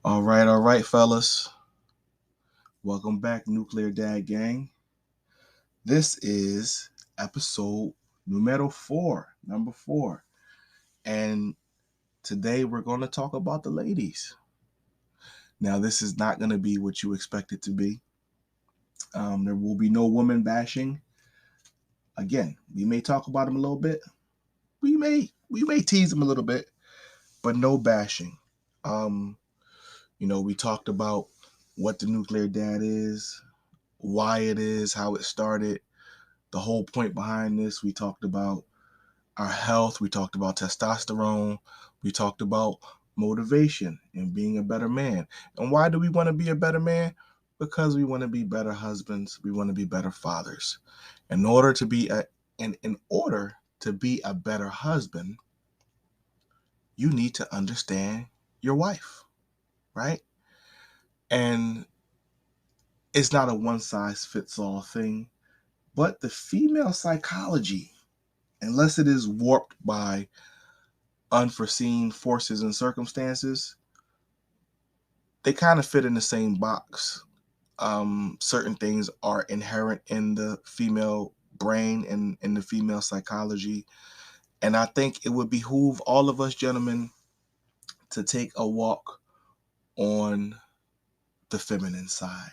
All right, fellas. Welcome back, Nuclear Dad Gang. This is episode number four. And today we're going to talk about the ladies. Now, this is not going to be what you expect it to be. There will be no woman bashing. Again, we may talk about them a little bit. We may tease them a little bit, but no bashing. We talked about what the Nuclear Dad is, why it is, how it started, the whole point behind this. We talked about our health. We talked about testosterone. We talked about motivation and being a better man. And why do we want to be a better man? Because we want to be better husbands. We want to be better fathers. In order to be a better husband, you need to understand your wife, right? And it's not a one-size-fits-all thing, but the female psychology, unless it is warped by unforeseen forces and circumstances, they kind of fit in the same box. Certain things are inherent in the female brain and in the female psychology. And I think it would behoove all of us gentlemen to take a walk on the feminine side.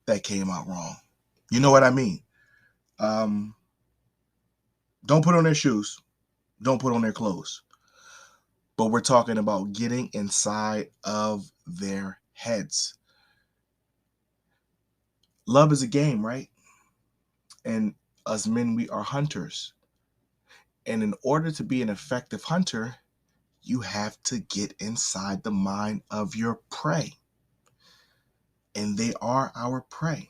That came out wrong. You know what I mean? Don't put on their shoes. Don't put on their clothes. But we're talking about getting inside of their heads. Love is a game, right? And us men, we are hunters. And in order to be an effective hunter, you have to get inside the mind of your prey. And they are our prey.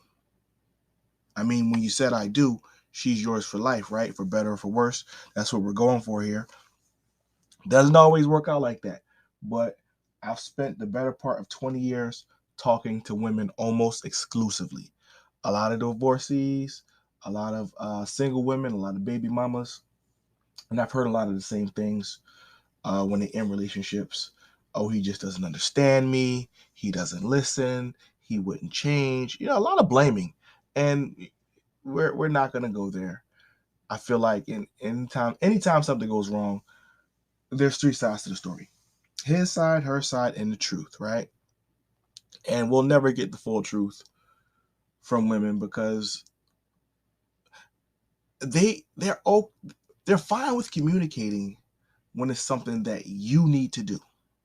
I mean, when you said I do, she's yours for life, right? For better or for worse. That's what we're going for here. Doesn't always work out like that. But I've spent the better part of 20 years talking to women almost exclusively. A lot of divorcees, a lot of single women, a lot of baby mamas. And I've heard a lot of the same things when they're in relationships. Oh, he just doesn't understand me. He doesn't listen. He wouldn't change. A lot of blaming. And we're not going to go there. I feel like anytime something goes wrong, there's three sides to the story. His side, her side, and the truth, right? And we'll never get the full truth from women because they're fine with communicating when it's something that you need to do,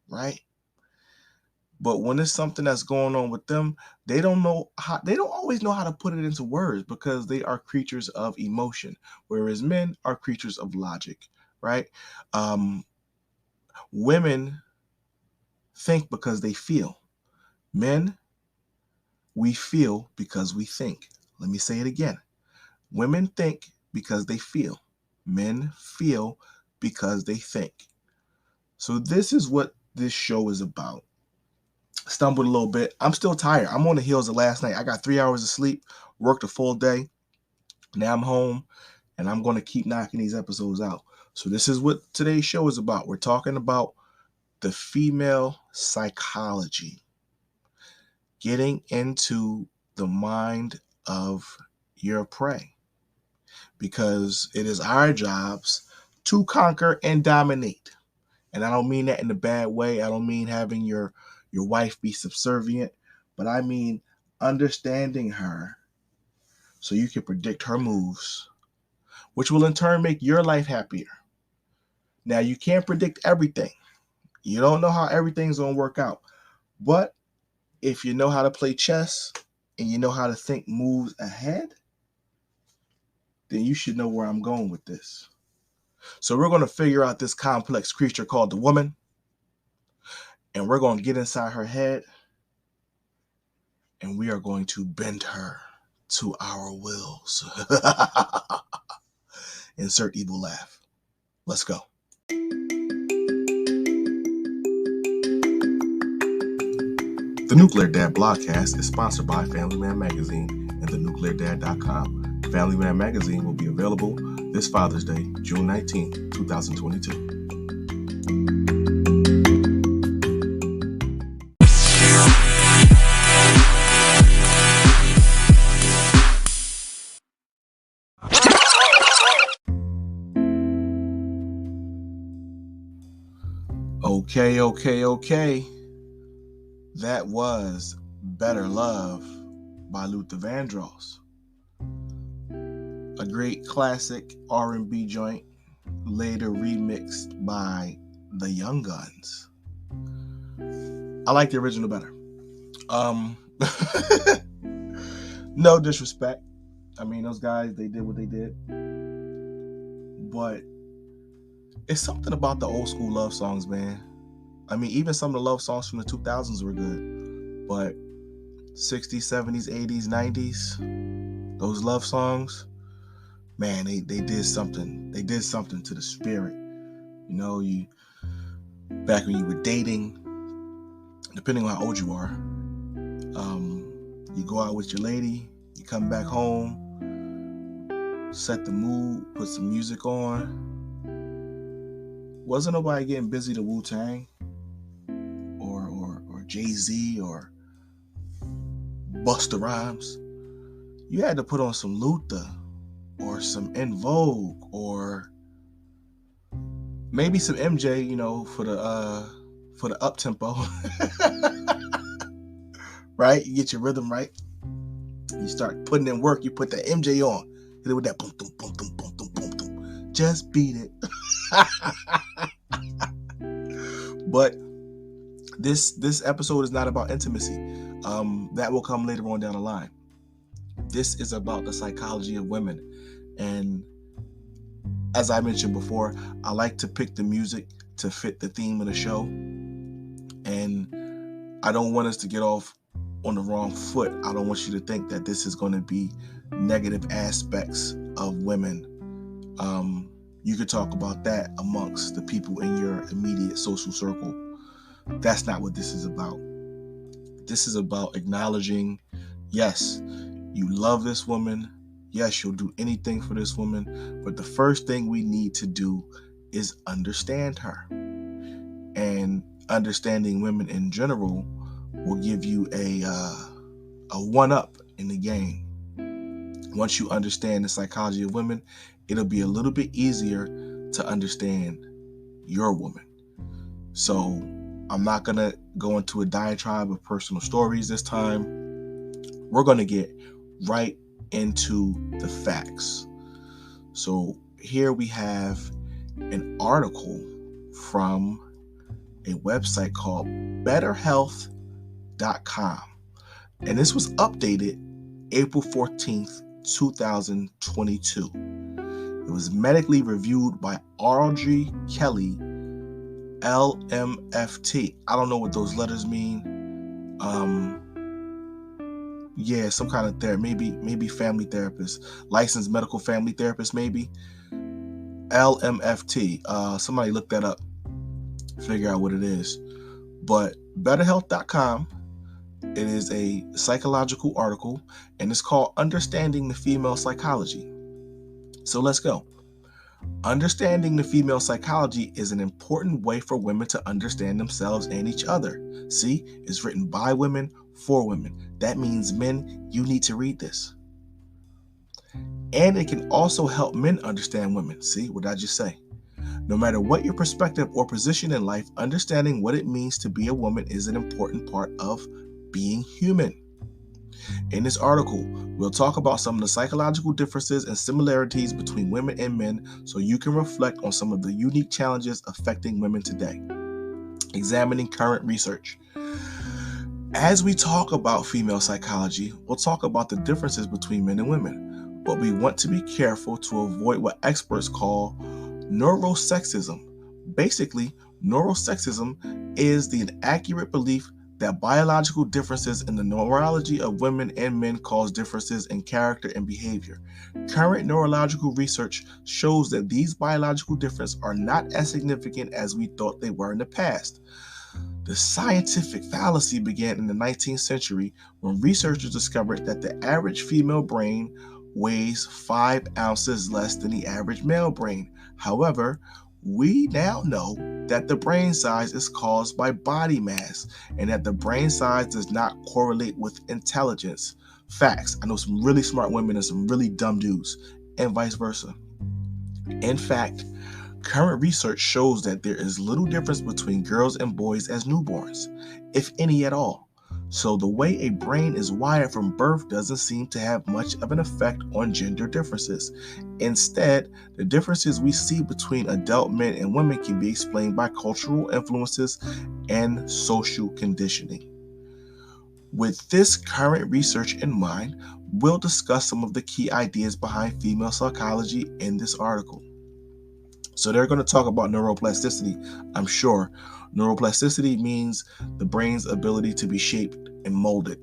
right? But when it's something that's going on with them, they don't always know how to put it into words because they are creatures of emotion, whereas men are creatures of logic, right? Women think because they feel. Men, we feel because we think. Let me say it again. Women think because they feel. Men feel because they think. So this is what this show is about. Stumbled a little bit. I'm still tired. I'm on the heels of last night. I got 3 hours of sleep, worked a full day. Now I'm home, and I'm going to keep knocking these episodes out. So this is what today's show is about. We're talking about the female psychology. Getting into the mind of your prey. Because it is our jobs to conquer and dominate. And I don't mean that in a bad way. I don't mean having your wife be subservient, but I mean understanding her so you can predict her moves, which will in turn make your life happier. Now, you can't predict everything. You don't know how everything's going to work out. But if you know how to play chess and you know how to think moves ahead, then you should know where I'm going with this. So we're going to figure out this complex creature called the woman. And we're going to get inside her head. And we are going to bend her to our wills. Insert evil laugh. Let's go. The Nuclear Dad Blogcast is sponsored by Family Man Magazine and thenucleardad.com. Family Man Magazine will be available this Father's Day, June 19, 2022. Okay. That was Better Love by Luther Vandross. A great classic R&B joint, later remixed by the Young Guns. I like the original better. No disrespect. I mean, those guys, they did what they did. But it's something about the old school love songs, man. I mean, even some of the love songs from the 2000s were good. But 60s, 70s, 80s, 90s, those love songs, man, they did something. They did something to the spirit. You know, back when you were dating, depending on how old you are, you go out with your lady, you come back home, set the mood, put some music on. Wasn't nobody getting busy to Wu-Tang or Jay-Z or Busta Rhymes. You had to put on some Luther or some En Vogue or maybe some MJ, you know, for the up tempo. Right? You get your rhythm right. You start putting in work. You put that MJ on. Hit it with that boom, boom, boom, boom, boom, boom, boom, boom. Just beat it. But this episode is not about intimacy. That will come later on down the line. This is about the psychology of women. And as I mentioned before, I like to pick the music to fit the theme of the show. And I don't want us to get off on the wrong foot. I don't want you to think that this is going to be negative aspects of women. You could talk about that amongst the people in your immediate social circle. That's not what this is about. This is about acknowledging, yes, you love this woman. Yes, you'll do anything for this woman. But the first thing we need to do is understand her. And understanding women in general will give you a one-up in the game. Once you understand the psychology of women, it'll be a little bit easier to understand your woman. So I'm not going to go into a diatribe of personal stories this time. We're going to get right into the facts. So here we have an article from a website called betterhealth.com. And this was updated April 14th, 2022. It was medically reviewed by Audrey Kelly, LMFT. I don't know what those letters mean. Some kind of therapy, maybe family therapist, licensed medical family therapist, maybe. LMFT. Somebody look that up, figure out what it is. But betterhealth.com, it is a psychological article, and it's called Understanding the Female Psychology. So let's go. Understanding the female psychology is an important way for women to understand themselves and each other. See, it's written by women for women. That means men, you need to read this. And it can also help men understand women. See, what did I just say? No matter what your perspective or position in life, understanding what it means to be a woman is an important part of being human. In this article, we'll talk about some of the psychological differences and similarities between women and men so you can reflect on some of the unique challenges affecting women today. Examining current research. As we talk about female psychology, we'll talk about the differences between men and women, but we want to be careful to avoid what experts call neurosexism. Basically, neurosexism is the inaccurate belief that biological differences in the neurology of women and men cause differences in character and behavior. Current neurological research shows that these biological differences are not as significant as we thought they were in the past. The scientific fallacy began in the 19th century when researchers discovered that the average female brain weighs 5 ounces less than the average male brain. However, we now know that the brain size is caused by body mass and that the brain size does not correlate with intelligence. Facts. I know some really smart women and some really dumb dudes, and vice versa. In fact, Current research shows that there is little difference between girls and boys as newborns, if any at all. So the way a brain is wired from birth doesn't seem to have much of an effect on gender differences. Instead, the differences we see between adult men and women can be explained by cultural influences and social conditioning. With this current research in mind, we'll discuss some of the key ideas behind female psychology in this article. So they're going to talk about neuroplasticity, I'm sure. Neuroplasticity means the brain's ability to be shaped and molded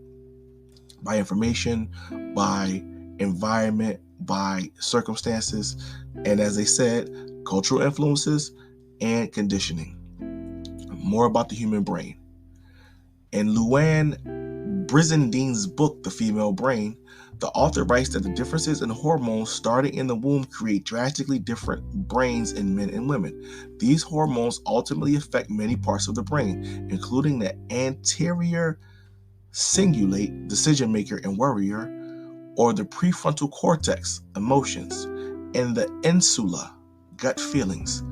by information, by environment, by circumstances, and as they said, cultural influences and conditioning. More about the human brain. In Luann Brizendine's book, The Female Brain, the author writes that the differences in hormones starting in the womb create drastically different brains in men and women. These hormones ultimately affect many parts of the brain, including the anterior cingulate, decision maker and worrier, or the prefrontal cortex, emotions, and the insula, gut feelings.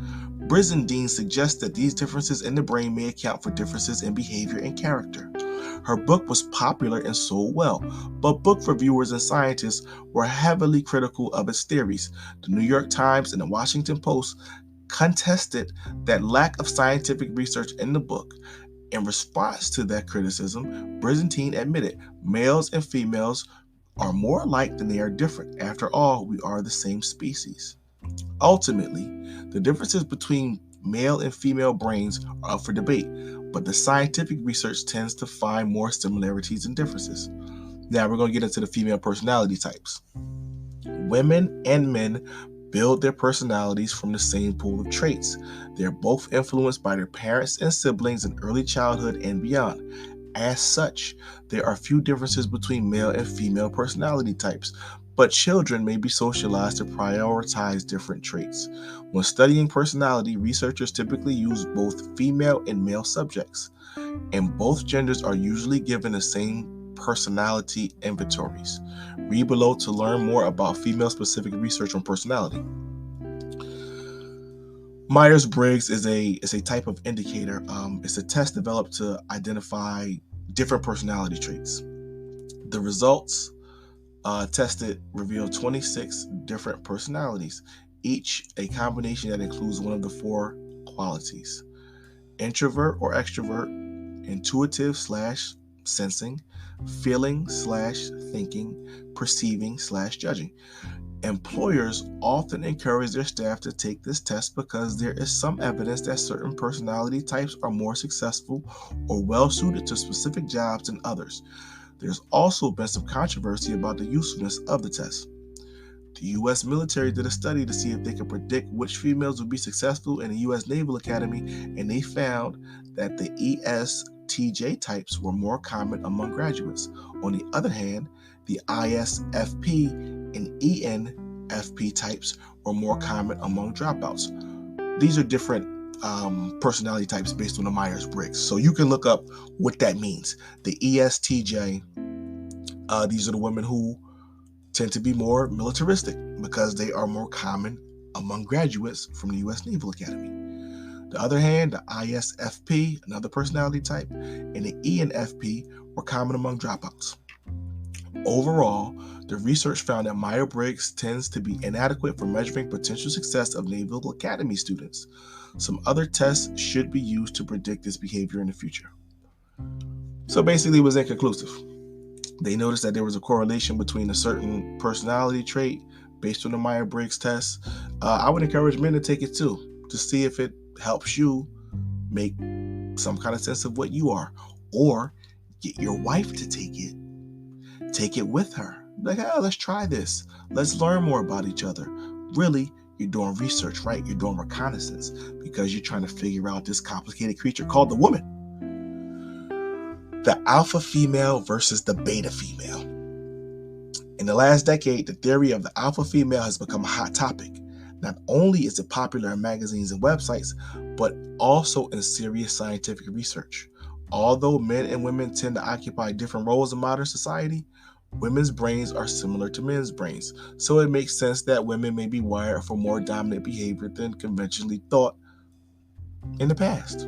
Brizendine suggests that these differences in the brain may account for differences in behavior and character. Her book was popular and sold well, but book reviewers and scientists were heavily critical of its theories. The New York Times and the Washington Post contested that lack of scientific research in the book. In response to that criticism, Brizendine admitted males and females are more alike than they are different. After all, we are the same species. Ultimately, the differences between male and female brains are up for debate, but the scientific research tends to find more similarities and differences. Now we're going to get into the female personality types. Women and men build their personalities from the same pool of traits. They're both influenced by their parents and siblings in early childhood and beyond. As such, there are few differences between male and female personality types, but children may be socialized to prioritize different traits. When studying personality, researchers typically use both female and male subjects, and both genders are usually given the same personality inventories. Read below to learn more about female-specific research on personality. Myers-Briggs is a type of indicator. It's a test developed to identify different personality traits. The results tested revealed 26 different personalities, each a combination that includes one of the four qualities: introvert or extrovert, intuitive/sensing, feeling/thinking, perceiving/judging. Employers often encourage their staff to take this test because there is some evidence that certain personality types are more successful or well suited to specific jobs than others. There's also been some controversy about the usefulness of the test. The U.S. military did a study to see if they could predict which females would be successful in the U.S. Naval Academy, and they found that the ESTJ types were more common among graduates. On the other hand, the ISFP and ENFP types were more common among dropouts. These are different personality types based on the Myers-Briggs. So you can look up what that means. The ESTJ, these are the women who tend to be more militaristic because they are more common among graduates from the U.S. Naval Academy. The other hand, the ISFP, another personality type, and the ENFP were common among dropouts. Overall, the research found that Myers-Briggs tends to be inadequate for measuring potential success of Naval Academy students. Some other tests should be used to predict this behavior in the future. So basically, it was inconclusive. They noticed that there was a correlation between a certain personality trait based on the Myers-Briggs test. I would encourage men to take it too, to see if it helps you make some kind of sense of what you are, or get your wife to take it. Take it with her. Like, oh, let's try this. Let's learn more about each other. Really, you're doing research, right? You're doing reconnaissance because you're trying to figure out this complicated creature called the woman. The alpha female versus the beta female. In the last decade, the theory of the alpha female has become a hot topic. Not only is it popular in magazines and websites, but also in serious scientific research. Although men and women tend to occupy different roles in modern society, Women's brains are similar to men's brains, so it makes sense that women may be wired for more dominant behavior than conventionally thought in the past.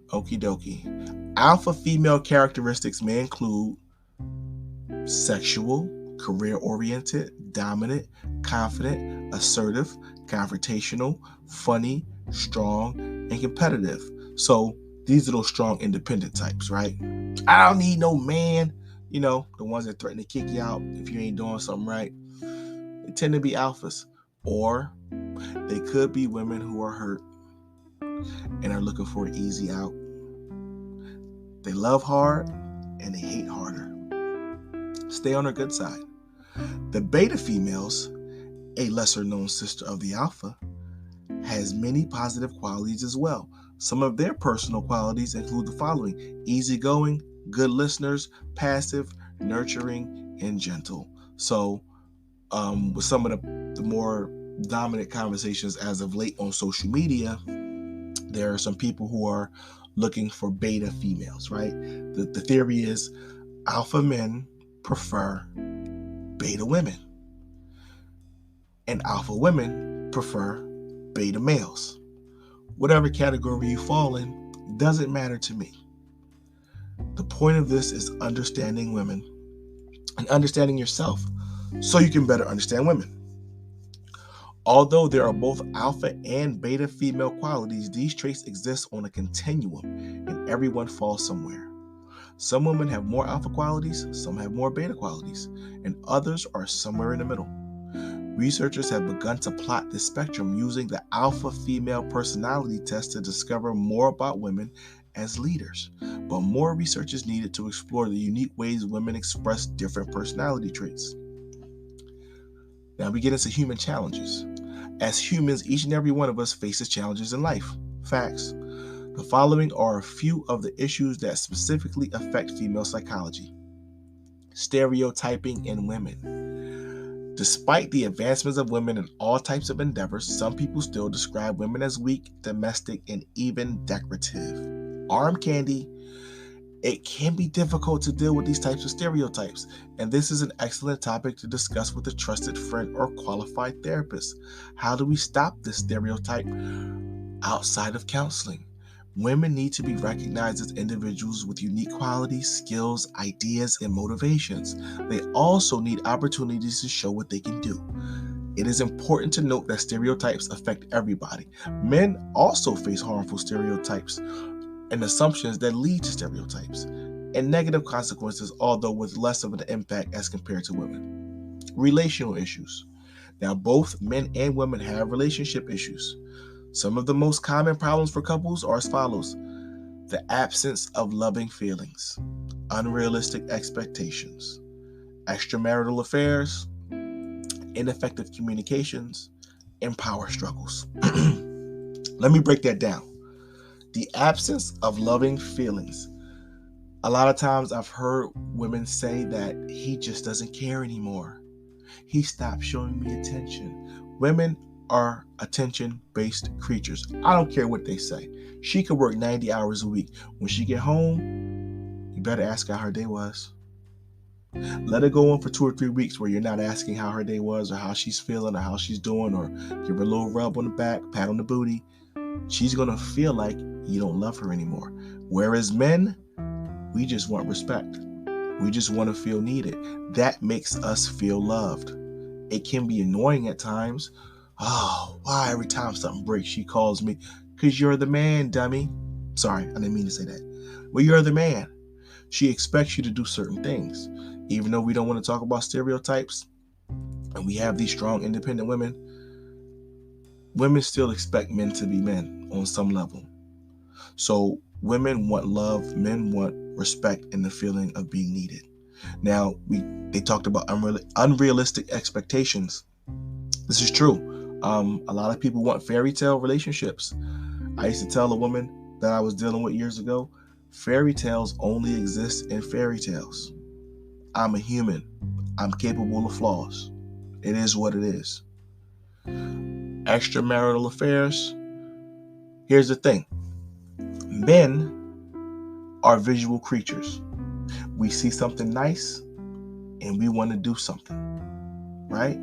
Okie dokie. Alpha female characteristics may include sexual, career-oriented, dominant, confident, assertive, confrontational, funny, strong, and competitive. So these are those strong independent types, right? I don't need no man. You know, the ones that threaten to kick you out if you ain't doing something right. They tend to be alphas. Or they could be women who are hurt and are looking for an easy out. They love hard and they hate harder. Stay on their good side. The beta females, a lesser known sister of the alpha, has many positive qualities as well. Some of their personal qualities include the following: easygoing, good listeners, passive, nurturing, and gentle. So with some of the more dominant conversations as of late on social media, there are some people who are looking for beta females, right? The theory is alpha men prefer beta women, and alpha women prefer beta males. Whatever category you fall in doesn't matter to me. The point of this is understanding women and understanding yourself so you can better understand women. Although there are both alpha and beta female qualities, these traits exist on a continuum and everyone falls somewhere. Some women have more alpha qualities, some have more beta qualities, and others are somewhere in the middle. Researchers have begun to plot this spectrum using the alpha female personality test to discover more about women as leaders. But more research is needed to explore the unique ways women express different personality traits. Now we get into human challenges. As humans, each and every one of us faces challenges in life. Facts. The following are a few of the issues that specifically affect female psychology. Stereotyping in women. Despite the advancements of women in all types of endeavors, some people still describe women as weak, domestic, and even decorative. Arm candy. It can be difficult to deal with these types of stereotypes, and this is an excellent topic to discuss with a trusted friend or qualified therapist. How do we stop this stereotype outside of counseling? Women need to be recognized as individuals with unique qualities, skills, ideas, and motivations. They also need opportunities to show what they can do. It is important to note that stereotypes affect everybody. Men also face harmful stereotypes and assumptions that lead to stereotypes and negative consequences, although with less of an impact as compared to women. Relational issues. Now, both men and women have relationship issues. Some of the most common problems for couples are as follows: the absence of loving feelings, unrealistic expectations, extramarital affairs, ineffective communications, and power struggles. Let me break that down. The absence of loving feelings. A lot of times I've heard women say that he just doesn't care anymore. He stopped showing me attention. Women are attention-based creatures. I don't care what they say. She could work 90 hours a week. When she get home, you better ask her how her day was. Let her go on for 2 or 3 weeks where you're not asking how her day was or how she's feeling or how she's doing, or give her a little rub on the back, pat on the booty. She's going to feel like you don't love her anymore. Whereas men, we just want respect. We just want to feel needed. That makes us feel loved. It can be annoying at times. Oh, why every time something breaks, she calls me? Because you're the man, dummy. Sorry, I didn't mean to say that. Well, you're the man. She expects you to do certain things. Even though we don't want to talk about stereotypes, and we have these strong, independent women, women still expect men to be men on some level. So women want love, men want respect and the feeling of being needed. Now, they talked about unrealistic expectations. This is true. A lot of people want fairy tale relationships. I used to tell a woman that I was dealing with years ago, fairy tales only exist in fairy tales. I'm a human. I'm capable of flaws. It is what it is. Extramarital affairs. Here's the thing. Men are visual creatures. we see something nice and we want to do something, right?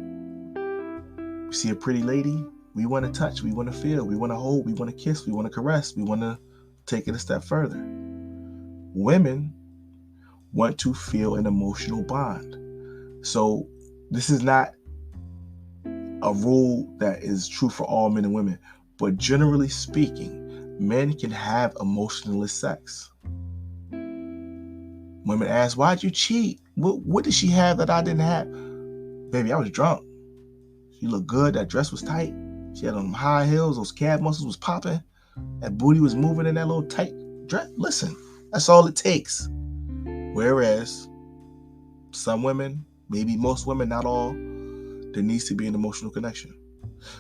We see a pretty lady, we want to touch, we want to feel, we want to hold, we want to kiss, we want to caress, we want to take it a step further. Women want to feel an emotional bond. So this is not a rule that is true for all men and women, but generally speaking, men can have emotionless sex. Women ask, why'd you cheat? What did she have that I didn't have? Baby, I was drunk. She looked good. That dress was tight. She had on them high heels. Those calf muscles was popping. That booty was moving in that little tight dress. Listen, that's all it takes. Whereas some women, maybe most women, not all, there needs to be an emotional connection.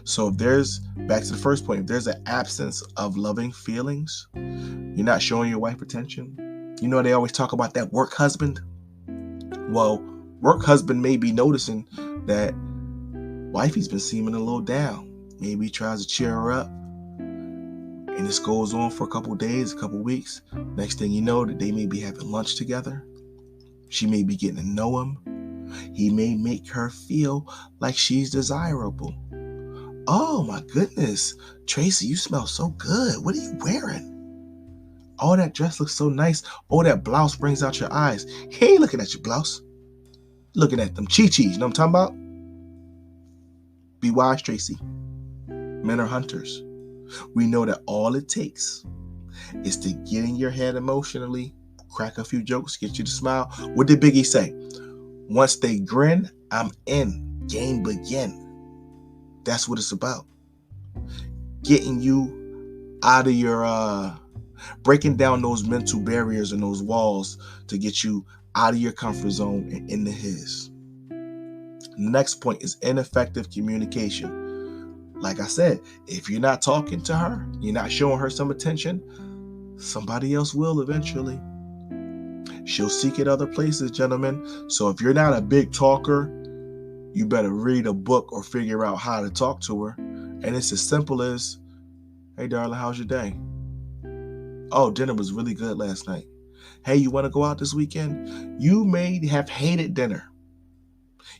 So if there's, back to the first point, if there's an absence of loving feelings, you're not showing your wife attention. You know, they always talk about that work husband. Well, work husband may be noticing that wifey's been seeming a little down. Maybe he tries to cheer her up. And this goes on for a couple days, a couple weeks. Next thing you know, that they may be having lunch together. She may be getting to know him. He may make her feel like she's desirable. Oh my goodness, Tracy, you smell so good. What are you wearing? Oh, that dress looks so nice. Oh, that blouse brings out your eyes. He ain't looking at your blouse. Looking at them chi-chis. You know what I'm talking about? Be wise, Tracy. Men are hunters. We know that all it takes is to get in your head emotionally, crack a few jokes, get you to smile. What did Biggie say? Once they grin, I'm in. Game begin. That's what it's about. Getting you out of your, breaking down those mental barriers and those walls to get you out of your comfort zone and into his. The next point is ineffective communication. Like I said, if you're not talking to her, you're not showing her some attention, somebody else will eventually. She'll seek it other places, gentlemen. So if you're not a big talker, you better read a book or figure out how to talk to her. And it's as simple as, hey, darling, how's your day? Oh, dinner was really good last night. Hey, you want to go out this weekend? You may have hated dinner.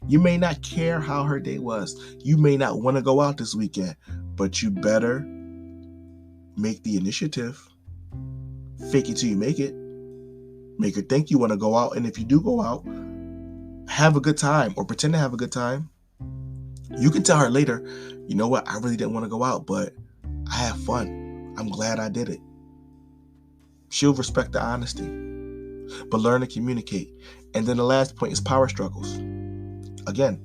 You may not care how her day was. You may not want to go out this weekend, but you better make the initiative. Fake it till you make it. Make her think you want to go out. And if you do go out, have a good time or pretend to have a good time. You can tell her later, you know what? I really didn't want to go out, but I had fun. I'm glad I did it. She'll respect the honesty, but learn to communicate. And then the last point is power struggles. Again,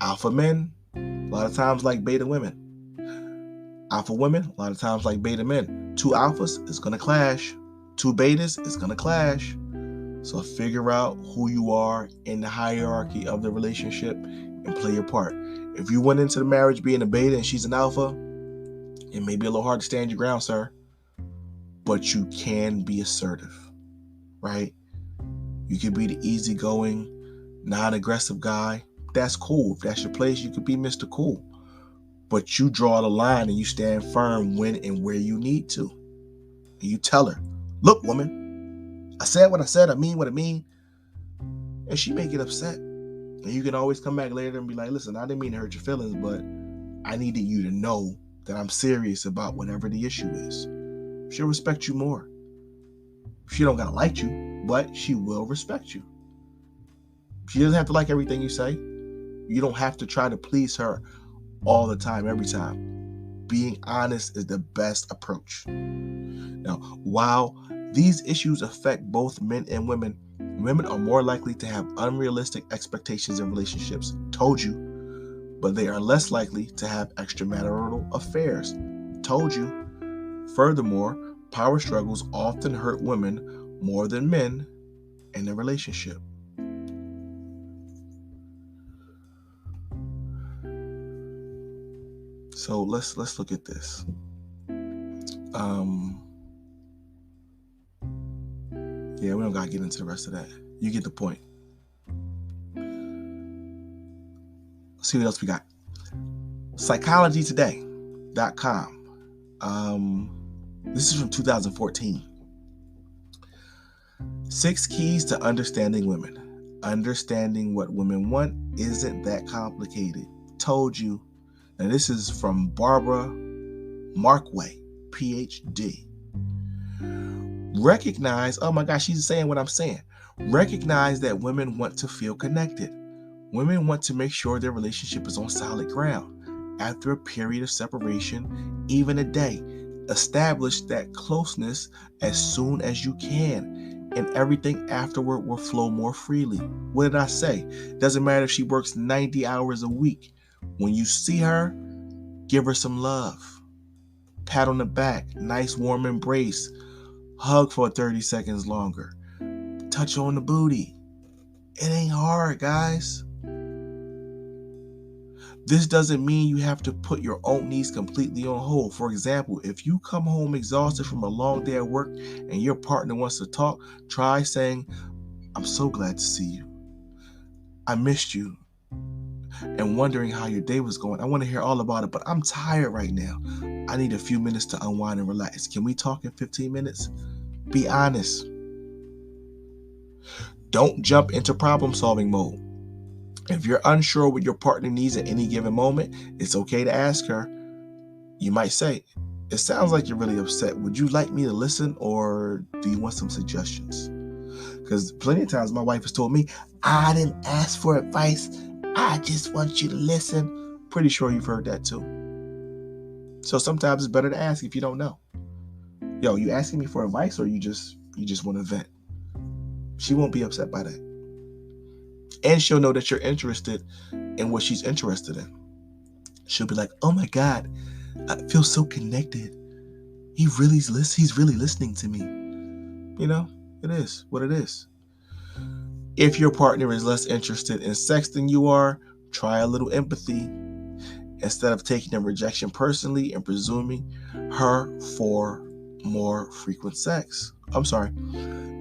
alpha men, a lot of times like beta women. Alpha women, a lot of times like beta men. Two alphas is going to clash. Two betas is going to clash. So figure out who you are in the hierarchy of the relationship and play your part. If you went into the marriage being a beta and she's an alpha, it may be a little hard to stand your ground, sir. But you can be assertive, right? You can be the easygoing, non-aggressive guy. That's cool. If that's your place, you could be Mr. Cool. But you draw the line and you stand firm when and where you need to. And you tell her, look, woman, I said what I said. I mean what I mean. And she may get upset. And you can always come back later and be like, listen, I didn't mean to hurt your feelings, but I needed you to know that I'm serious about whatever the issue is. She'll respect you more. She don't gotta like you, but she will respect you. She doesn't have to like everything you say. You don't have to try to please her all the time, every time. Being honest is the best approach. Now, while these issues affect both men and women, women are more likely to have unrealistic expectations in relationships. Told you. But they are less likely to have extramarital affairs. Told you. Furthermore, power struggles often hurt women more than men in a relationship. So let's look at this. Yeah, we don't gotta get into the rest of that. You get the point. Let's see what else we got. Psychologytoday.com. This is from 2014. 6 keys to understanding women. Understanding what women want isn't that complicated. Told you. Now, this is from Barbara Markway, PhD. Recognize, oh my gosh, she's saying what I'm saying. Recognize that women want to feel connected. Women want to make sure their relationship is on solid ground. After a period of separation, even a day, establish that closeness as soon as you can, and everything afterward will flow more freely. What did I say? Doesn't matter if she works 90 hours a week. When you see her, give her some love. Pat on the back, nice warm embrace, hug for 30 seconds longer, touch on the booty. It ain't hard, guys. This doesn't mean you have to put your own needs completely on hold. For example, if you come home exhausted from a long day at work and your partner wants to talk, try saying, "I'm so glad to see you. I missed you and wondering how your day was going. I want to hear all about it, but I'm tired right now. I need a few minutes to unwind and relax. Can we talk in 15 minutes? Be honest. Don't jump into problem-solving mode. If you're unsure what your partner needs at any given moment, it's okay to ask her. You might say, "It sounds like you're really upset. Would you like me to listen, or do you want some suggestions?" Because plenty of times my wife has told me, "I didn't ask for advice. I just want you to listen." Pretty sure you've heard that too. So sometimes it's better to ask if you don't know. Yo, you asking me for advice, or you just want to vent? She won't be upset by that. And she'll know that you're interested in what she's interested in. She'll be like, "Oh my God, I feel so connected. He's really listening to me." You know, it is what it is. If your partner is less interested in sex than you are, try a little empathy. Instead of taking a rejection personally and presuming her for more frequent sex.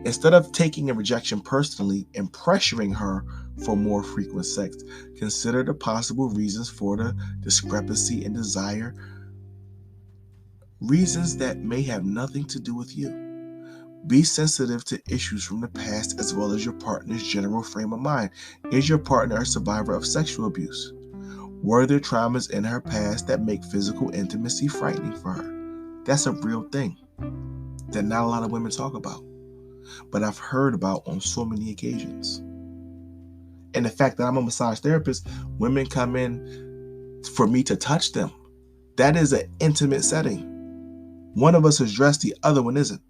Instead of taking a rejection personally and pressuring her for more frequent sex, consider the possible reasons for the discrepancy in desire, reasons that may have nothing to do with you. Be sensitive to issues from the past as well as your partner's general frame of mind. Is your partner a survivor of sexual abuse? Were there traumas in her past that make physical intimacy frightening for her? That's a real thing that not a lot of women talk about, but I've heard about on so many occasions. And the fact that I'm a massage therapist, women come in for me to touch them. That is an intimate setting. One of us is dressed, the other one isn't.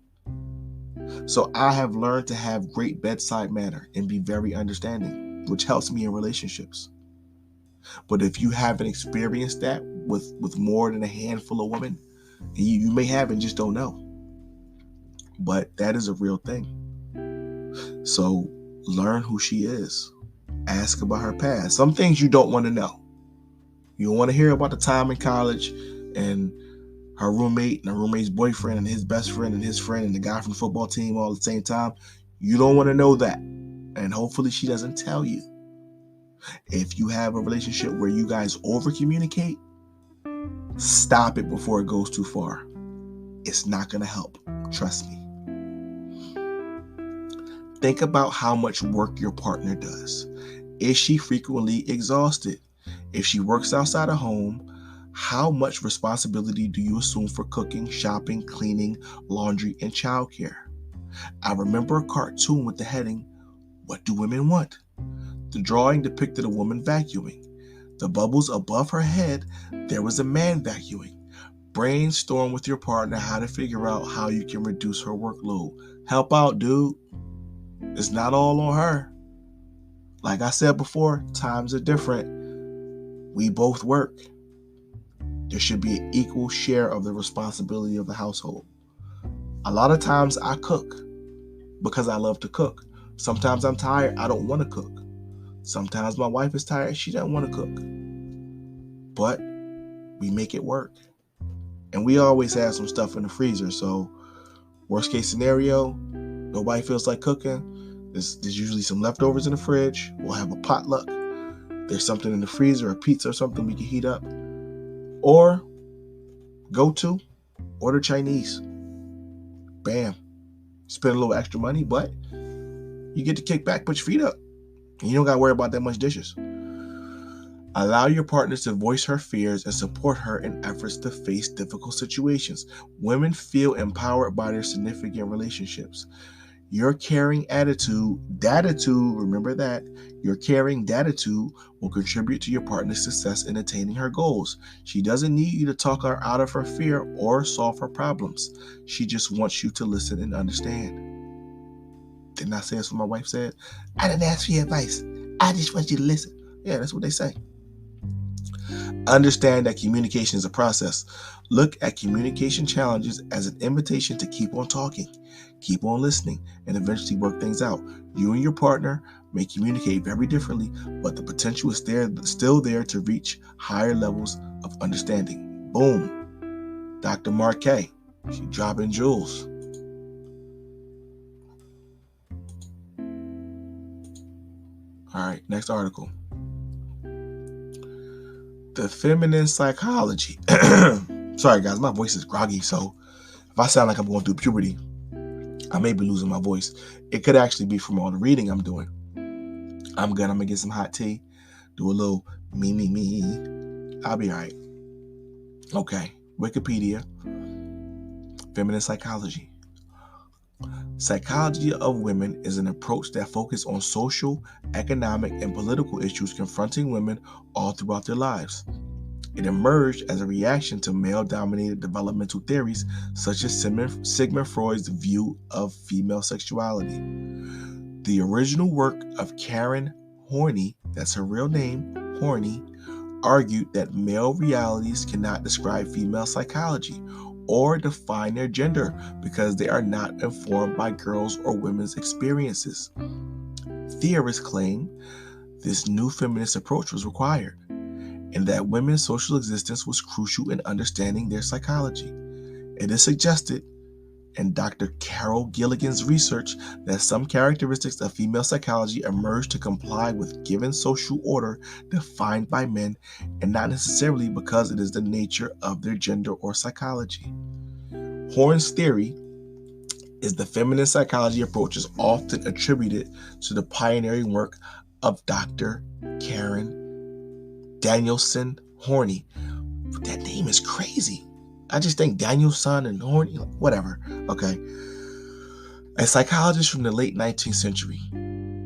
So I have learned to have great bedside manner and be very understanding, which helps me in relationships. But if you haven't experienced that with more than a handful of women, and you may have and just don't know. But that is a real thing. So learn who she is. Ask about her past. Some things you don't want to know. You don't want to hear about the time in college and her roommate and her roommate's boyfriend and his best friend and his friend and the guy from the football team all at the same time. You don't want to know that. And hopefully she doesn't tell you. If you have a relationship where you guys over communicate, stop it before it goes too far. It's not going to help. Trust me. Think about how much work your partner does. Is she frequently exhausted? If she works outside of home, how much responsibility do you assume for cooking, shopping, cleaning, laundry, and childcare? I remember a cartoon with the heading, "What Do Women Want?" The drawing depicted a woman vacuuming. The bubbles above her head, there was a man vacuuming. Brainstorm with your partner how to figure out how you can reduce her workload. Help out, dude. It's not all on her. Like I said before, times are different. We both work. There should be an equal share of the responsibility of the household. A lot of times I cook because I love to cook. Sometimes I'm tired, I don't want to cook. Sometimes my wife is tired, she doesn't want to cook. But we make it work. And we always have some stuff in the freezer, so worst case scenario, nobody feels like cooking. There's usually some leftovers in the fridge. We'll have a potluck. There's something in the freezer, a pizza or something we can heat up. Or order Chinese. Bam. Spend a little extra money, but You get to kick back, put your feet up. And you don't got to worry about that much dishes. Allow your partner to voice her fears and support her in efforts to face difficult situations. Women feel empowered by their significant relationships. Your caring datitude, remember that, your caring datitude will contribute to your partner's success in attaining her goals. She doesn't need you to talk her out of her fear or solve her problems. She just wants you to listen and understand. Didn't I say that's what my wife said? I didn't ask for your advice. I just want you to listen. Yeah, that's what they say. Understand that communication is a process. Look at communication challenges as an invitation to keep on talking, keep on listening, and eventually work things out. You and your partner may communicate very differently, but the potential is still there to reach higher levels of understanding. Boom. Dr. Marquet, she dropping jewels. All right, next article. The feminine psychology. Sorry, guys, my voice is groggy, so if I sound like I'm going through puberty, I may be losing my voice. It could actually be from all the reading I'm doing. I'm going to get some hot tea, do a little me. I'll be all right. Okay, Wikipedia, feminine psychology. Psychology of women is an approach that focuses on social, economic, and political issues confronting women all throughout their lives. It emerged as a reaction to male-dominated developmental theories such as Sigmund Freud's view of female sexuality. The original work of Karen Horney, that's her real name, Horney, argued that male realities cannot describe female psychology or define their gender because they are not informed by girls' or women's experiences. Theorists claim this new feminist approach was required, and that women's social existence was crucial in understanding their psychology. It is suggested in Dr. Carol Gilligan's research that some characteristics of female psychology emerge to comply with given social order defined by men, and not necessarily because it is the nature of their gender or psychology. Horn's theory is the feminine psychology approach is often attributed to the pioneering work of Dr. Karen Danielson Horney. That name is crazy. I just think Danielson and Horney, whatever. Okay. A psychologist from the late 19th century.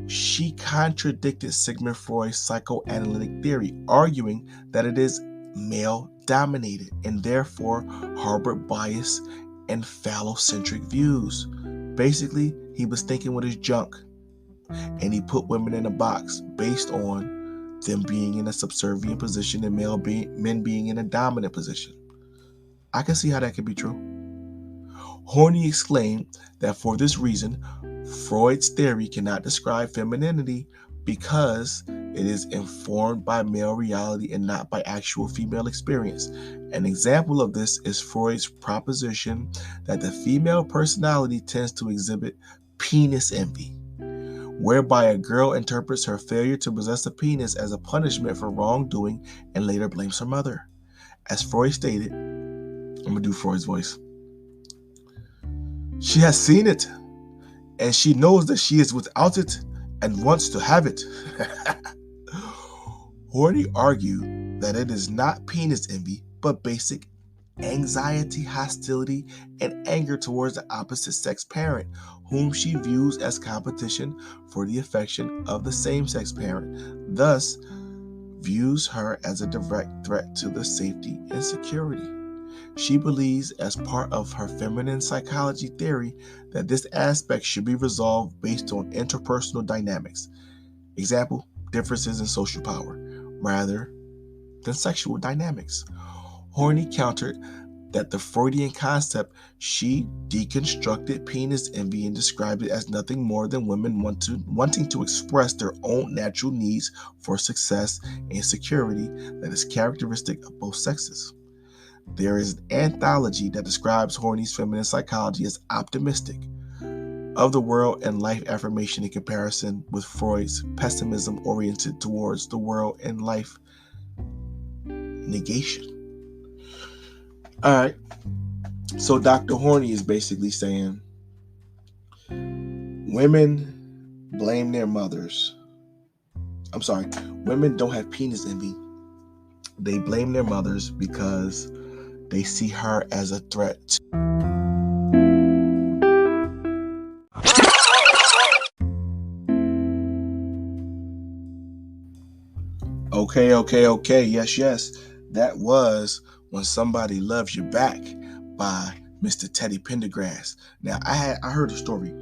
She contradicted Sigmund Freud's psychoanalytic theory, arguing that it is male-dominated and therefore harbored bias and phallocentric views. Basically, he was thinking with his junk, and he put women in a box based on them being in a subservient position and men being in a dominant position. I can see how that could be true. Horney exclaimed that for this reason, Freud's theory cannot describe femininity because it is informed by male reality and not by actual female experience. An example of this is Freud's proposition that the female personality tends to exhibit penis envy, whereby a girl interprets her failure to possess a penis as a punishment for wrongdoing and later blames her mother. As Freud stated, I'm going to do Freud's voice. She has seen it, and she knows that she is without it and wants to have it. Horney argued that it is not penis envy, but basic anxiety, hostility, and anger towards the opposite sex parent, whom she views as competition for the affection of the same-sex parent, thus views her as a direct threat to the safety and security. She believes, as part of her feminine psychology theory, that this aspect should be resolved based on interpersonal dynamics. Example, differences in social power, rather than sexual dynamics. Horney countered that the Freudian concept, she deconstructed penis envy and described it as nothing more than women wanting to express their own natural needs for success and security that is characteristic of both sexes. There is an anthology that describes Horney's feminine psychology as optimistic of the world and life affirmation in comparison with Freud's pessimism oriented towards the world and life negation. All right. So Dr. Horney is basically saying women blame their mothers. I'm sorry, women don't have penis envy. They blame their mothers because they see her as a threat. Okay. Yes. That was When Somebody Loves You Back by Mr. Teddy Pendergrass. Now, I heard a story.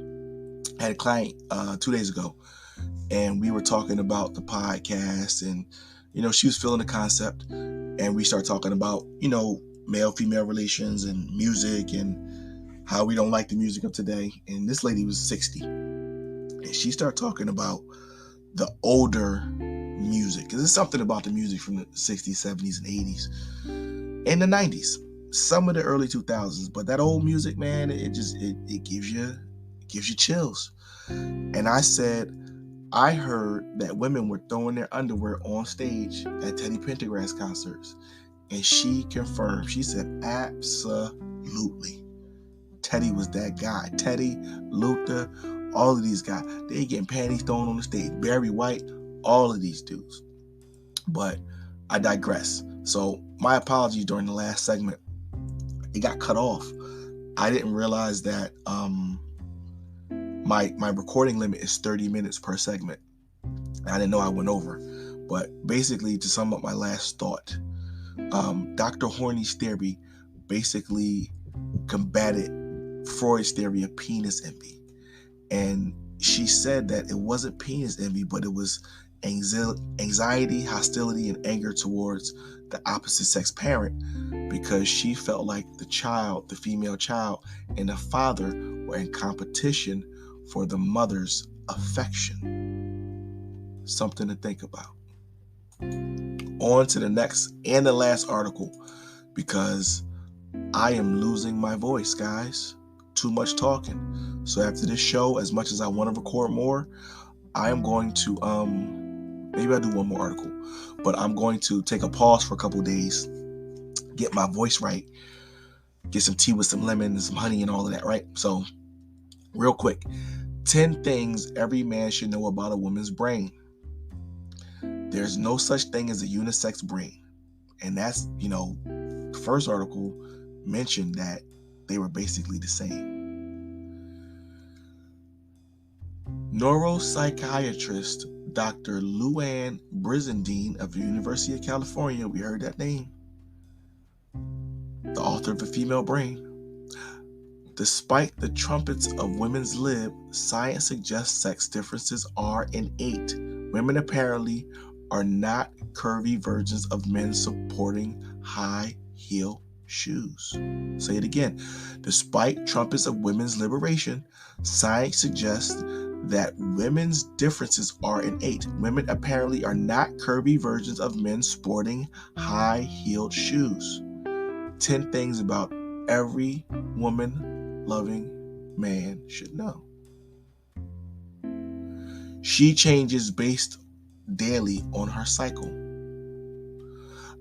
I had a client 2 days ago, and we were talking about the podcast, and she was feeling the concept, and we started talking about male-female relations and music and how we don't like the music of today. And this lady was 60, and she started talking about the older music, because there's something about the music from the 60s, 70s, and 80s, and the 90s, some of the early 2000s. But that old music, man, it gives you chills. And I said, I heard that women were throwing their underwear on stage at Teddy Pendergrass concerts, and she confirmed. She said, absolutely, Teddy was that guy. Teddy, Luther, all of these guys, they getting panties thrown on the stage. Barry White, all of these dudes. But I digress. So my apologies during the last segment. It got cut off. I didn't realize that my recording limit is 30 minutes per segment. I didn't know I went over. But basically, to sum up my last thought, Dr. Horny's theory basically combated Freud's theory of penis envy. And she said that it wasn't penis envy, but it was anxiety, hostility, and anger towards the opposite sex parent, because she felt like the female child, and the father were in competition for the mother's affection. Something to think about. On to the next and the last article, because I am losing my voice, guys. Too much talking. So after this show, as much as I want to record more, I am going to maybe I'll do one more article, but I'm going to take a pause for a couple of days, get my voice right, get some tea with some lemon and some honey and all of that, right? So real quick, 10 things every man should know about a woman's brain. There's no such thing as a unisex brain. And that's, the first article mentioned that they were basically the same. Neuropsychiatrist Dr. Luann Brizendine of the University of California, we heard that name, the author of The Female Brain. Despite the trumpets of women's lib, science suggests sex differences are innate. Women apparently are not curvy versions of men supporting high heel shoes. Say it again. Despite trumpets of women's liberation, science suggests that women's differences are innate. Women apparently are not curvy versions of men sporting high-heeled shoes. 10 things about every woman-loving man should know. She changes based daily on her cycle.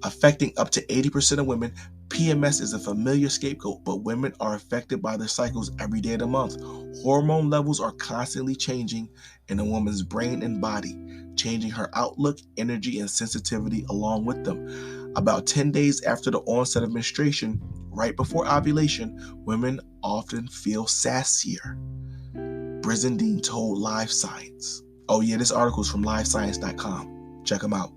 Affecting up to 80% of women, PMS is a familiar scapegoat, but women are affected by their cycles every day of the month. Hormone levels are constantly changing in a woman's brain and body, changing her outlook, energy, and sensitivity along with them. About 10 days after the onset of menstruation, right before ovulation, women often feel sassier. Brizendine told Live Science. Oh yeah, this article is from livescience.com. Check them out.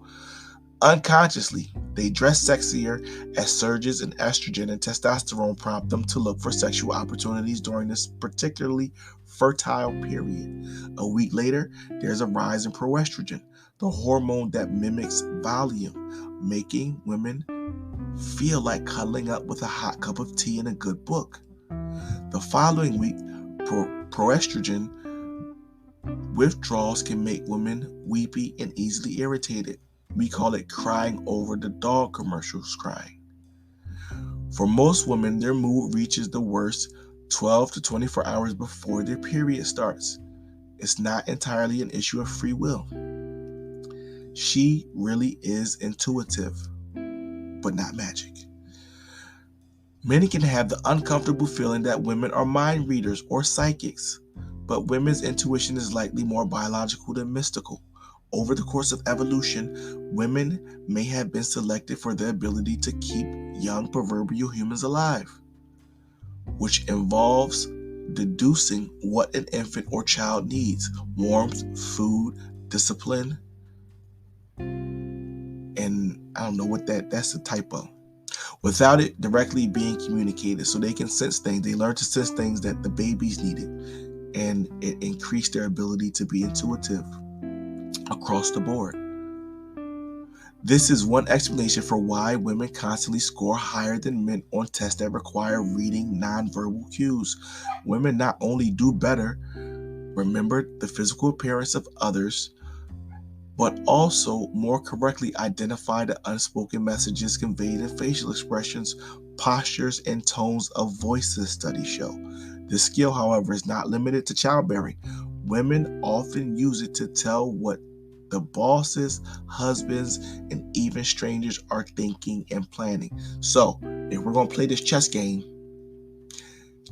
Unconsciously, they dress sexier as surges in estrogen and testosterone prompt them to look for sexual opportunities during this particularly fertile period. A week later, there's a rise in proestrogen, the hormone that mimics volume, making women feel like cuddling up with a hot cup of tea and a good book. The following week, proestrogen withdrawals can make women weepy and easily irritated. We call it crying over the dog commercials crying. For most women, their mood reaches the worst 12 to 24 hours before their period starts. It's not entirely an issue of free will. She really is intuitive, but not magic. Many can have the uncomfortable feeling that women are mind readers or psychics. but women's intuition is likely more biological than mystical. Over the course of evolution, women may have been selected for their ability to keep young proverbial humans alive, which involves deducing what an infant or child needs: warmth, food, discipline, and I don't know what that's a typo. Without it directly being communicated, so they can sense things. They learn to sense things that the babies needed, and it increased their ability to be intuitive across the board. This is one explanation for why women constantly score higher than men on tests that require reading nonverbal cues. Women not only do better, remember the physical appearance of others, but also more correctly identify the unspoken messages conveyed in facial expressions, postures, and tones of voices, studies show. This skill, however, is not limited to childbearing. Women often use it to tell what the bosses, husbands, and even strangers are thinking and planning. So, if we're going to play this chess game,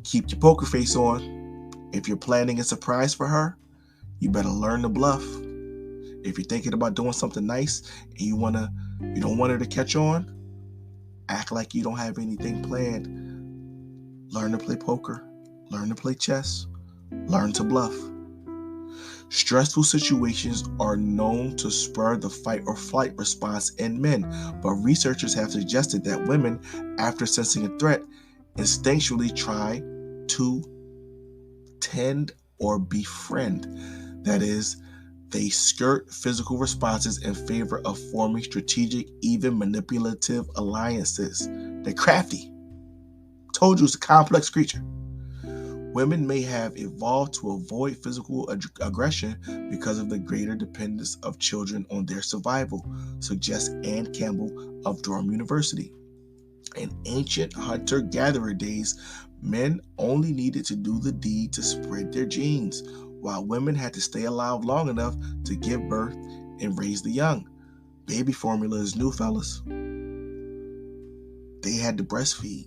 keep your poker face on. If you're planning a surprise for her, you better learn to bluff. If you're thinking about doing something nice and you don't want her to catch on, act like you don't have anything planned. Learn to play poker, learn to play chess, learn to bluff. Stressful situations are known to spur the fight or flight response in men, but researchers have suggested that women, after sensing a threat, instinctually try to tend or befriend. That is, they skirt physical responses in favor of forming strategic, even manipulative alliances. They're crafty. Told you it's a complex creature. Women may have evolved to avoid physical aggression because of the greater dependence of children on their survival, suggests Ann Campbell of Durham University. In ancient hunter-gatherer days, men only needed to do the deed to spread their genes, while women had to stay alive long enough to give birth and raise the young. Baby formula is new, fellas. They had to breastfeed.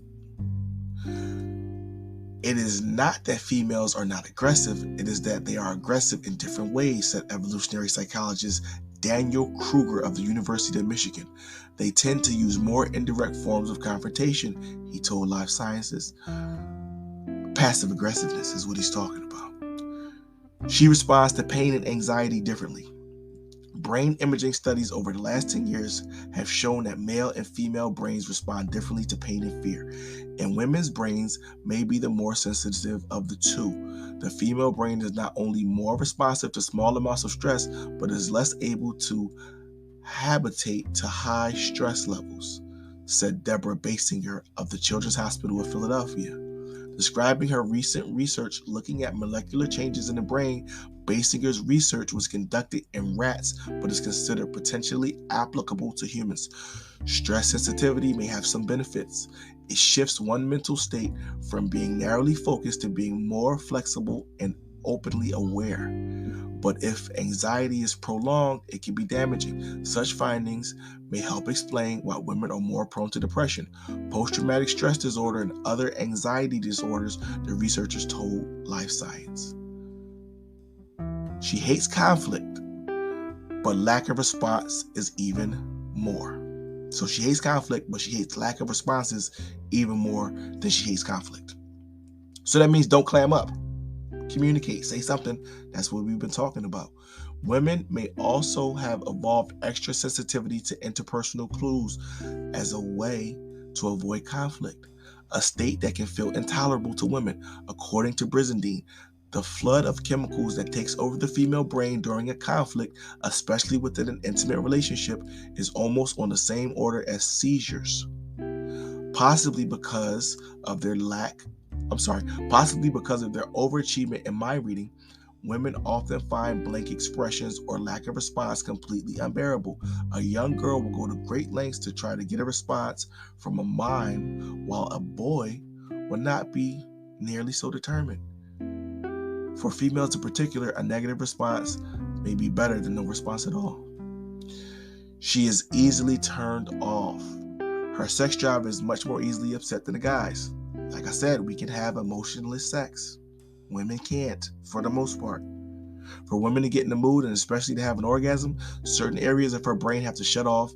It is not that females are not aggressive, it is that they are aggressive in different ways, said evolutionary psychologist Daniel Kruger of the University of Michigan. They tend to use more indirect forms of confrontation, he told Life Sciences. Passive aggressiveness is what he's talking about. She responds to pain and anxiety differently. Brain imaging studies over the last 10 years have shown that male and female brains respond differently to pain and fear, and women's brains may be the more sensitive of the two. The female brain is not only more responsive to small amounts of stress, but is less able to habitate to high stress levels, said Deborah Basinger of the Children's Hospital of Philadelphia. Describing her recent research looking at molecular changes in the brain, Basinger's research was conducted in rats but is considered potentially applicable to humans. Stress sensitivity may have some benefits. It shifts one mental state from being narrowly focused to being more flexible and openly aware. But if anxiety is prolonged, it can be damaging. Such findings may help explain why women are more prone to depression, post-traumatic stress disorder, and other anxiety disorders, the researchers told Life Science. She hates conflict, but lack of response is even more. So she hates conflict, but she hates lack of responses even more than she hates conflict. So that means don't clam up. Communicate, say something. That's what we've been talking about. Women may also have evolved extra sensitivity to interpersonal clues as a way to avoid conflict, a state that can feel intolerable to women. According to Brizendine, the flood of chemicals that takes over the female brain during a conflict, especially within an intimate relationship, is almost on the same order as seizures. Possibly because of their overachievement in mind reading, women often find blank expressions or lack of response completely unbearable. A young girl will go to great lengths to try to get a response from a mime, while a boy will not be nearly so determined. For females in particular, a negative response may be better than no response at all. She is easily turned off. Her sex drive is much more easily upset than a guy's. Like I said, we can have emotionless sex. Women can't, for the most part. For women to get in the mood, and especially to have an orgasm, certain areas of her brain have to shut off,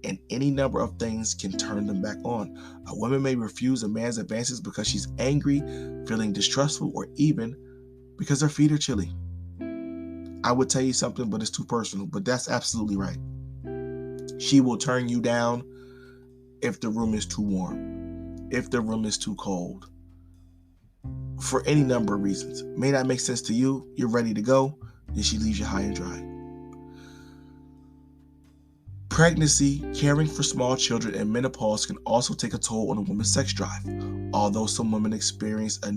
and any number of things can turn them back on. A woman may refuse a man's advances because she's angry, feeling distrustful, or even because her feet are chilly. I would tell you something, but it's too personal, but that's absolutely right. She will turn you down if the room is too warm, if the room is too cold, for any number of reasons. May not make sense to you, you're ready to go, then she leaves you high and dry. Pregnancy, caring for small children, and menopause can also take a toll on a woman's sex drive, although some women experience a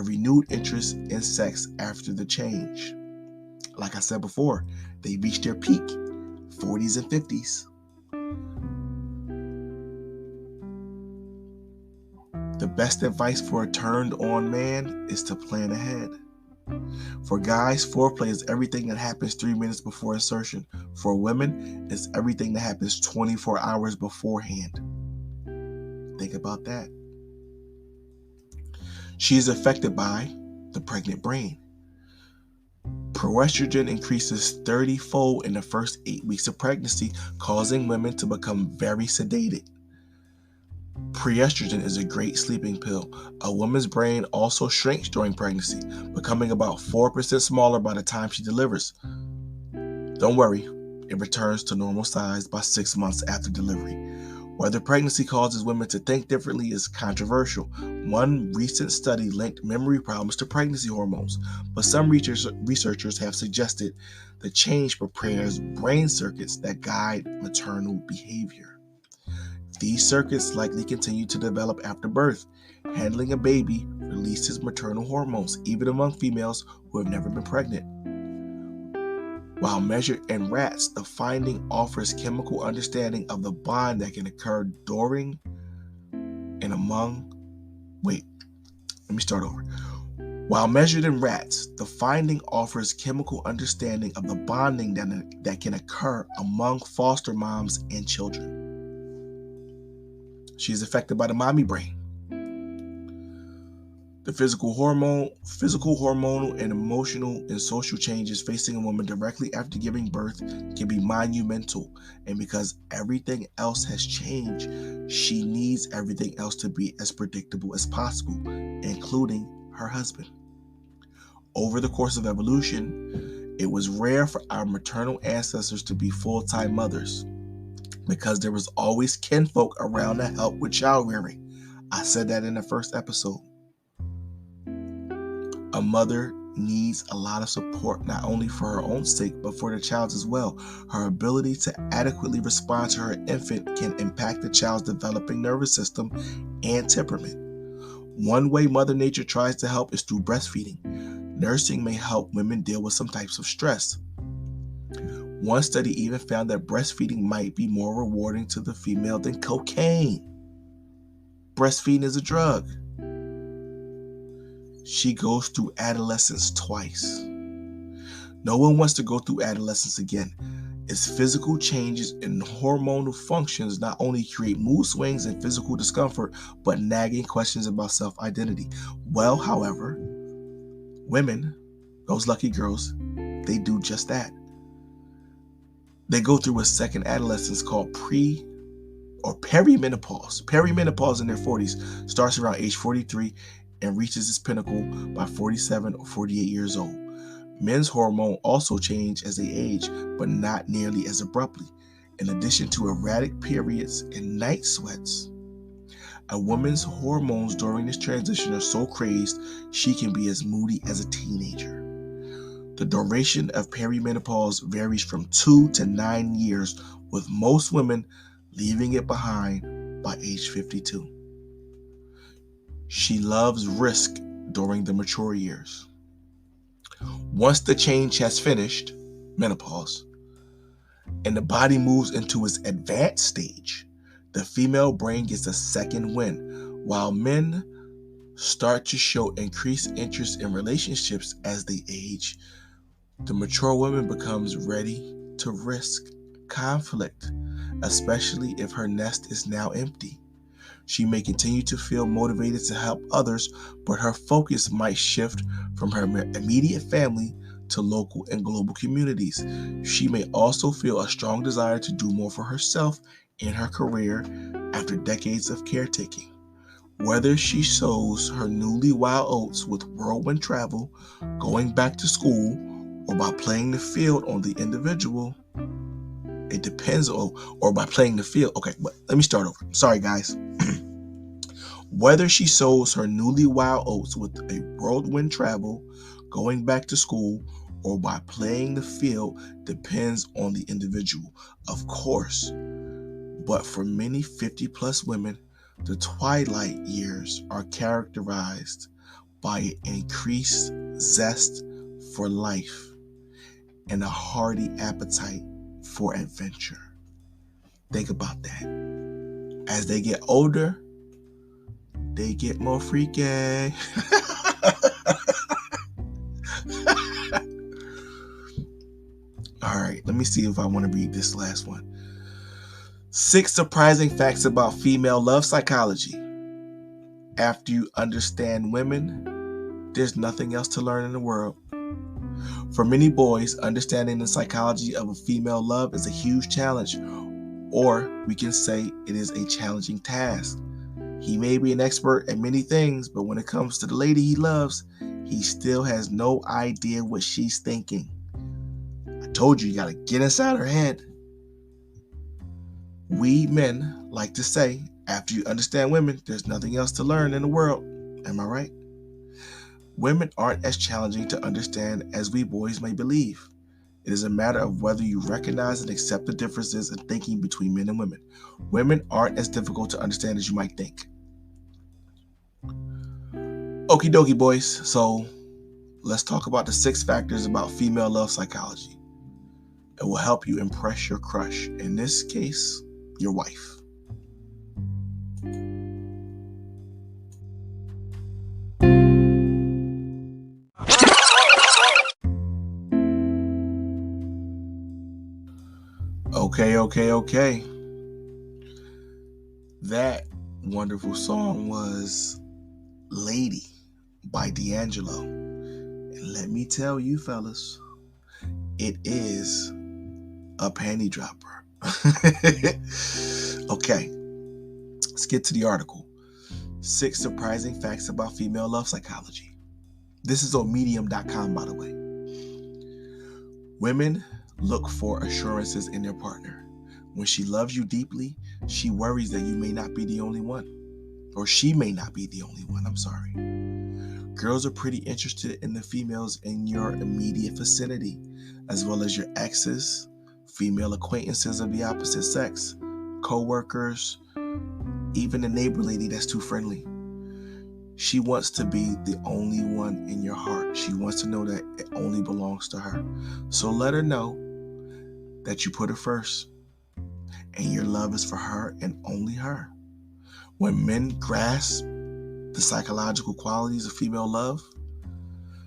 renewed interest in sex after the change. Like I said before, they reach their peak, 40s and 50s. The best advice for a turned-on man is to plan ahead. For guys, foreplay is everything that happens 3 minutes before insertion. For women, it's everything that happens 24 hours beforehand. Think about that. She is affected by the pregnant brain. Proestrogen increases 30-fold in the first 8 weeks of pregnancy, causing women to become very sedated. Proestrogen is a great sleeping pill. A woman's brain also shrinks during pregnancy, becoming about 4% smaller by the time she delivers. Don't worry, it returns to normal size by 6 months after delivery. Whether pregnancy causes women to think differently is controversial. One recent study linked memory problems to pregnancy hormones, but some researchers have suggested the change prepares brain circuits that guide maternal behavior. These circuits likely continue to develop after birth. Handling a baby releases maternal hormones, even among females who have never been pregnant. While measured in rats, the finding offers chemical understanding of the bond that can occur during and among. While measured in rats, the finding offers chemical understanding of the bonding that can occur among foster moms and children. She is affected by the mommy brain. The physical, hormonal, and emotional and social changes facing a woman directly after giving birth can be monumental. And because everything else has changed, she needs everything else to be as predictable as possible, including her husband. Over the course of evolution, it was rare for our maternal ancestors to be full-time mothers because there was always kinfolk around to help with child rearing. I said that in the first episode. A mother needs a lot of support, not only for her own sake, but for the child's as well. Her ability to adequately respond to her infant can impact the child's developing nervous system and temperament. One way Mother Nature tries to help is through breastfeeding. Nursing may help women deal with some types of stress. One study even found that breastfeeding might be more rewarding to the female than cocaine. Breastfeeding is a drug. She goes through adolescence twice. No one wants to go through adolescence again. Its physical changes and hormonal functions not only create mood swings and physical discomfort, but nagging questions about self-identity. Well, however, women, those lucky girls, they do just that. They go through a second adolescence called perimenopause. Perimenopause in their 40s starts around age 43 and reaches its pinnacle by 47 or 48 years old. Men's hormone also change as they age, but not nearly as abruptly. In addition to erratic periods and night sweats, a woman's hormones during this transition are so crazed she can be as moody as a teenager. The duration of perimenopause varies from 2 to 9 years, with most women leaving it behind by age 52. She loves risk during the mature years. Once the change has finished, menopause, and the body moves into its advanced stage, the female brain gets a second wind. While men start to show increased interest in relationships as they age, the mature woman becomes ready to risk conflict, especially if her nest is now empty. She may continue to feel motivated to help others, but her focus might shift from her immediate family to local and global communities. She may also feel a strong desire to do more for herself in her career after decades of caretaking. Whether she sows her newly wild oats with whirlwind travel, going back to school, or by playing the field on the individual, it depends on, or by playing the field. Okay, but let me start over. Sorry, guys. Whether she sows her newly wild oats with a whirlwind travel, going back to school, or by playing the field depends on the individual, of course. But for many 50-plus women, the twilight years are characterized by an increased zest for life and a hearty appetite for adventure. Think about that. As they get older, they get more freaky. All right, let me see if I want to read this last one. 6 surprising facts about female love psychology. After you understand women, there's nothing else to learn in the world. For many boys, understanding the psychology of a female love is a huge challenge, or we can say it is a challenging task. He may be an expert at many things, but when it comes to the lady he loves, he still has no idea what she's thinking. I told you gotta get inside her head. We men like to say, after you understand women, there's nothing else to learn in the world. Am I right? Women aren't as challenging to understand as we boys may believe. It is a matter of whether you recognize and accept the differences in thinking between men and women. Women aren't as difficult to understand as you might think. Okie dokie, boys. So let's talk about the 6 factors about female love psychology. It will help you impress your crush. In this case, your wife. Okay. That wonderful song was Lady by D'Angelo. And let me tell you, fellas, it is a panty dropper. Okay, let's get to the article. 6 surprising facts about female love psychology. This is on medium.com, by the way. Women look for assurances in their partner. When she loves you deeply, she worries that you may not be the only one. Or she may not be the only one, I'm sorry. Girls are pretty interested in the females in your immediate vicinity, as well as your exes, female acquaintances of the opposite sex, co-workers, even the neighbor lady that's too friendly. She wants to be the only one in your heart. She wants to know that it only belongs to her. So let her know that you put her first, and your love is for her and only her. When men grasp the psychological qualities of female love,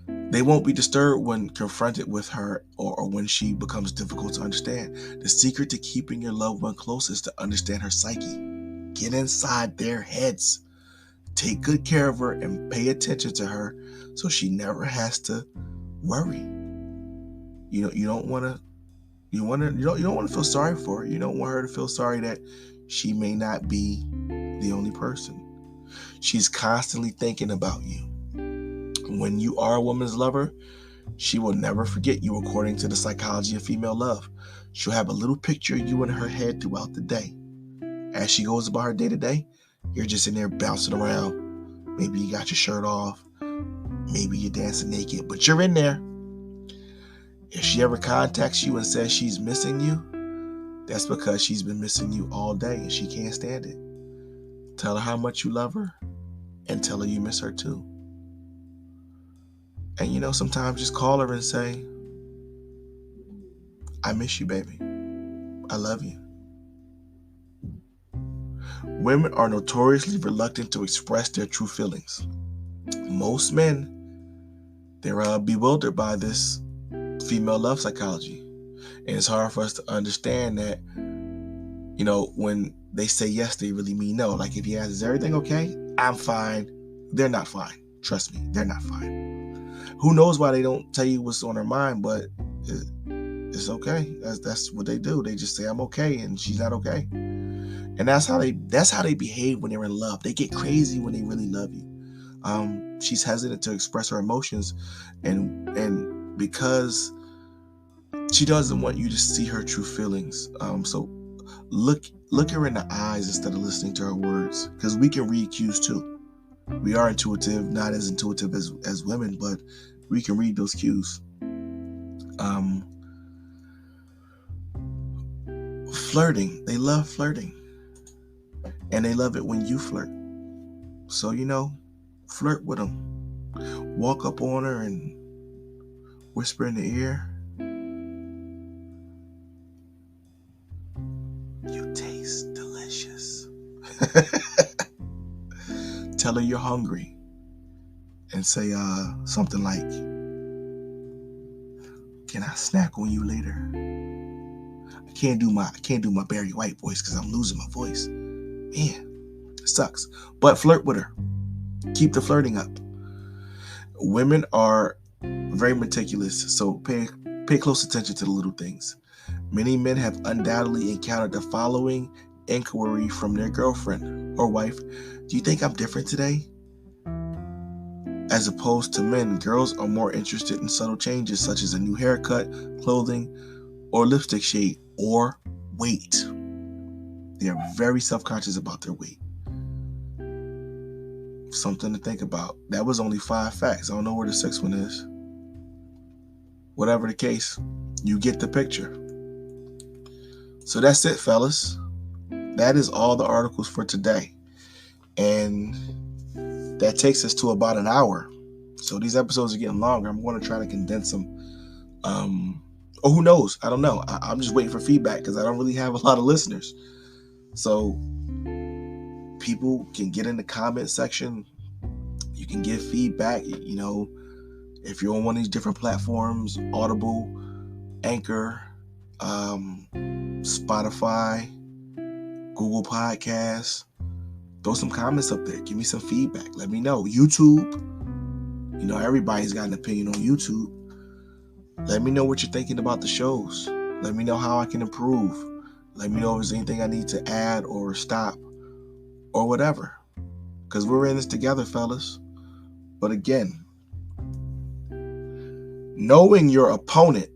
they won't be disturbed when confronted with her or when she becomes difficult to understand. The secret to keeping your loved one close is to understand her psyche. Get inside their heads. Take good care of her and pay attention to her so she never has to worry. You don't want to feel sorry for her. You don't want her to feel sorry that she may not be the only person. She's constantly thinking about you. When you are a woman's lover, she will never forget you according to the psychology of female love. She'll have a little picture of you in her head throughout the day. As she goes about her day to day, you're just in there bouncing around. Maybe you got your shirt off. Maybe you're dancing naked, but you're in there. If she ever contacts you and says she's missing you, that's because she's been missing you all day and she can't stand it. Tell her how much you love her and tell her you miss her too. And sometimes just call her and say, I miss you, baby. I love you. Women are notoriously reluctant to express their true feelings. Most men, they're bewildered by this female love psychology. And it's hard for us to understand that, when they say yes, they really mean no. Like if you ask, is everything okay? I'm fine. They're not fine. Trust me, they're not fine. Who knows why they don't tell you what's on their mind, but it's okay. That's what they do. They just say I'm okay, and she's not okay. And that's how they behave when they're in love. They get crazy when they really love you. She's hesitant to express her emotions, and because she doesn't want you to see her true feelings. So look her in the eyes instead of listening to her words, because we can read cues too. We are intuitive, not as intuitive as women, but we can read those cues. Flirting. They love flirting. And they love it when you flirt. So, flirt with them. Walk up on her and whisper in the ear, "You taste delicious." Tell her you're hungry and say something like, "Can I snack on you later?" I can't do my Barry White voice because I'm losing my voice. Man, it sucks. But flirt with her. Keep the flirting up. Women are very meticulous, so pay close attention to the little things. Many men have undoubtedly encountered the following inquiry from their girlfriend or wife: "Do you think I'm different today?" As opposed to men, girls are more interested in subtle changes such as a new haircut, clothing, or lipstick shade, or weight. They are very self-conscious about their weight. Something to think about. That was only 5 facts. I don't know where the 6th one is. Whatever the case, you get the picture. So that's it, fellas. That is all the articles for today. And that takes us to about an hour. So these episodes are getting longer. I'm going to try to condense them. Or who knows? I don't know. I'm just waiting for feedback because I don't really have a lot of listeners. So people can get in the comment section. You can give feedback. If you're on one of these different platforms, Audible, Anchor, Spotify, Google Podcasts, throw some comments up there. Give me some feedback. Let me know. YouTube, everybody's got an opinion on YouTube. Let me know what you're thinking about the shows. Let me know how I can improve. Let me know if there's anything I need to add or stop or whatever. Because we're in this together, fellas. But again, knowing your opponent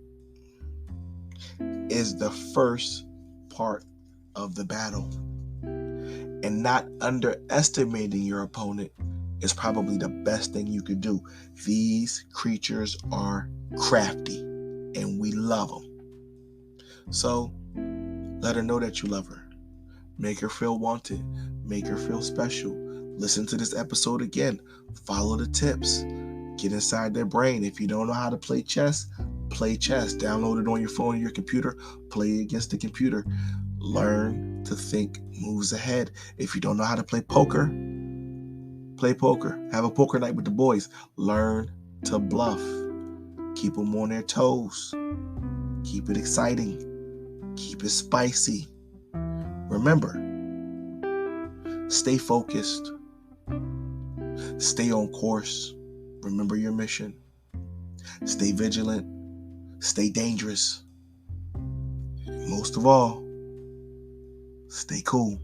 is the first part of the battle. And not underestimating your opponent is probably the best thing you could do. These creatures are crafty, and we love them. So let her know that you love her. Make her feel wanted. Make her feel special. Listen to this episode again. Follow the tips. Get inside their brain. If you don't know how to play chess, play chess. Download it on your phone or your computer. Play against the computer. Learn to think moves ahead. If you don't know how to play poker, play poker. Have a poker night with the boys. Learn to bluff. Keep them on their toes. Keep it exciting. Keep it spicy. Remember, stay focused. Stay on course. Remember your mission. Stay vigilant. Stay dangerous. Most of all, stay cool.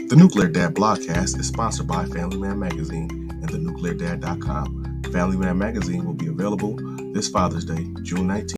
The Nuclear Dad Blogcast is sponsored by Family Man Magazine and thenucleardad.com. Family Man Magazine will be available this Father's Day, June 19th.